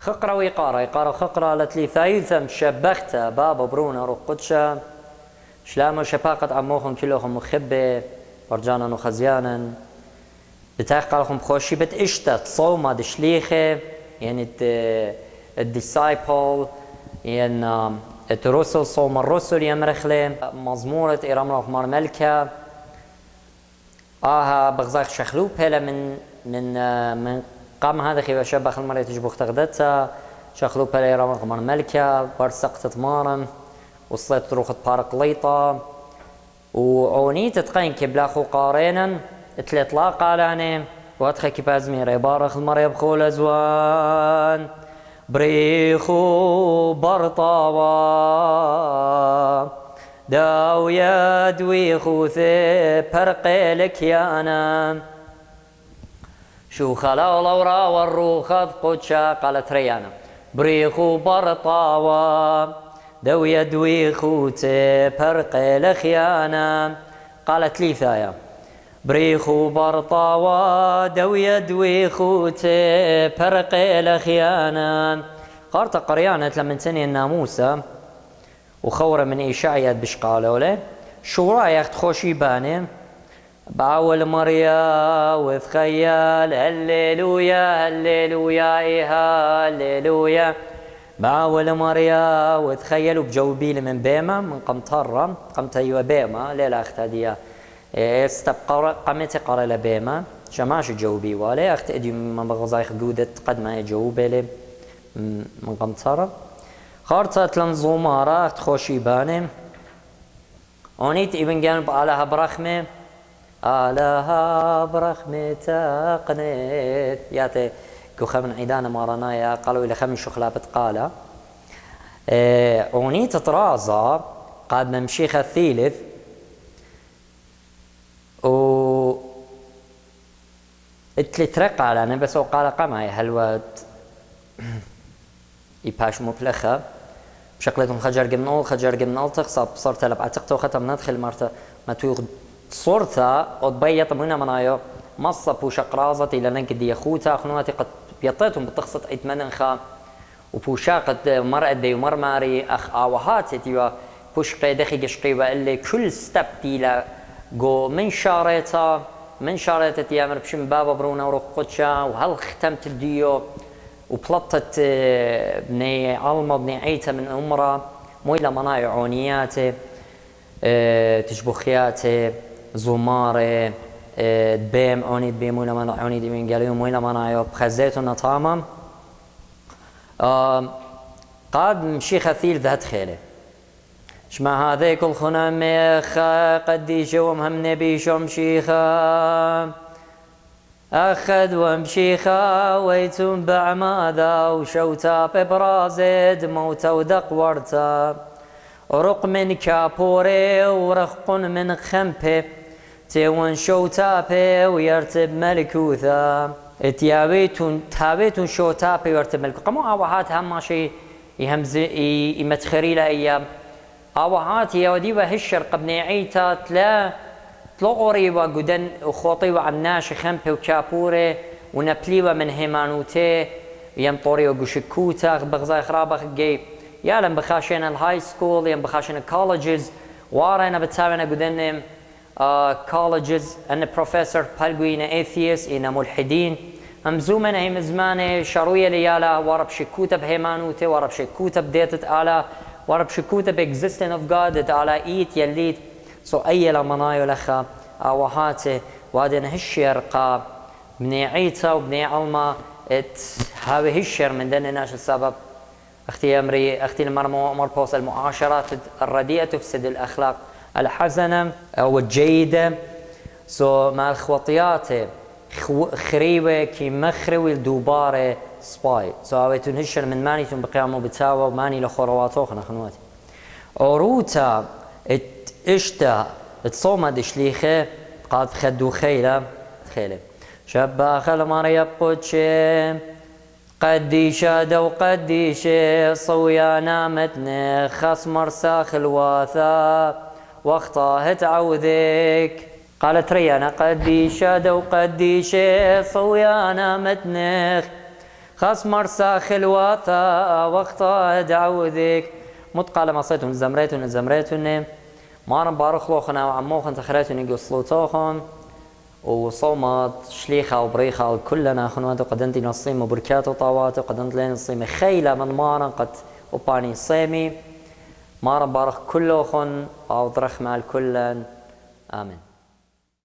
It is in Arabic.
خقرة ويقارة يقارة خقرة قالت لي ثايثم شبختها بابا برونا روح قدشة شلامو شباقت عموخم كلوخم مخبة ورجانا وخزيانا بتاقلهم خوشي بتشتت صومة دشليخة يعني الديسايبل يعني الرسل صوم الرسل يمرخلة مزمورة إرام رحمار ملكة بغزاق شخلوب هلا من قام هذا خيبة شبخ المرية تجبخ تغدتها شخلوب هلا إرام رحمار ملكة برسقت تمارم وصلت تروخت بارق ليطة وعوني تتقين كبلاخو قارينا اتلاطلاق علاني واتخي كبازمي ريبارخ المرية بخول أزوان بريخو برطاوا داو يدوي خوثي برقي لك يا أنا شو خلا لورا والروخذ قدشا قالت ريانا بريخو برطاوا داو يدوي خوثي برقي لك يا أنا قالت لي ثايا بريخو برطاوا دو يدوي خوتي برقي لخيانا قارت قريانة لمن سنة الناموسة وخورة من إيشاعيات بشقالة ولا شو رايك تخوشي باني بعول مريا وثخيال هللويا هللويا إيها هللويا بعول مريا وتخيل وبجوبيل من بيما من قمطرة قمت أيوة بيما ليلة أختادية استبقى قمت قرى لبيما شماش جوبي ولا أخت أدي من بغزايخ جودة قد ما يجوبي لي من قمطرة خارطة لنزومارة أخت خوشي باني أونيت ابن جانب علىها برخمة علىها برخمة تقنيت ياتي كوخمن عيدانا مارنايا قالوا إلى خمن شخلابت قالا أونيت طرازة قاد ممشيخ الثالث و اتلترق على أنا بس وقال قمعي هالواد يباش مبلخة بشكلتهم خجر قمنال تخصب صرت لبعا تقتو ختم ندخل مرتا ما تويغ صورتا وتبيط منا منايو مصب وشقرازة إلى ننكد يخوتا خنواتي قد بيطيتهم بتخصت اتمننخا وبوشاقت مرأة دي ومرماري أخ آوهات تيوا بوشقي دخي قشقي وقالي كل ستب تيلا جو من شاريتا تيامر بشم بابا برونا وروح قدشا وهل ختمت الديو وبلطت بني علمة بني عيتا من أمرا مويلة مناي عونياتي تشبخياتي زماري دبيم عوني دبيم مويلة مناي عوني دبيم قاليو مويلة مناي بخزيتو نطاما قاد مشي خثيل ذات خيله شما هذي كل خنا ميخا قديش ومهم نبي شم شيخا أخذ ومشيخا ويتم بعماذا وشوتا ببرازد موتا ودق ورتا رق من كابوري ورخق من خمبي تيون شوتا بي ويرتب ملكوثا تابيتون شوتا بي ويرتب ملكوثا قمو آوهات هم ماشي يمتخري لها أيام آوهات يودي وهشر قبني عيتات لا تلغوري وقدن وخوطي وعناش خمبي وكابوري ونبلي ومن هيمانوتي يمطوري وقشكوتا بغزاي خرابخ جي يالم بخاشين الهاي سكول يم بخاشين الكولجز وارينا بتساوينا قدن كولجز ان بروفيسور بالقوينا ايثيس إنا ملحدين همزومنا هم زماني شروية ليالا ورب شكوتا بهيمانوتي ورب شكوتا بديتت آلا ورب شكوتا بإكزيستن اوف جاد على ايت يليت سو أي لمنايو لخا آوهاتي وادن هشير قاب بني عيتا وبني علما هاوي هشير من دن ناش السبب أختي المرمو أمر بوصل المعاشرات الرديئة تفسد الأخلاق الحسنة أو الجيدة سو مع الخوطيات خريوة كي مخروي الدوبارة سباي سو هاوي هشير من ماني تن بقيامو بتاوى وماني لخورواتوخنا خنواتي عروتا اشتا تصوم دشليخه قاد خدو خيله شباخ المريا بوتشي قديشة دو قديشة صويانا متن خص مرساخ الواثا واخطاه تعوذك قالت ريانا قديشة دو قديشة صويانا متنخ خاص مرسى خلواتا وقت دعوذك متقال مصيتون زمريتون مارن بارخلوخنا وعموخن تخريتون يقصلوتوخن وصومات شليخة وبريخة كلنا خنوات قدنتي نصيم وبركات وطاوات وقدنت لين نصيم خيلة من مارن قد وباني صيمي مارن بارخ كلوخن أو ضرخ مع الكل آمين.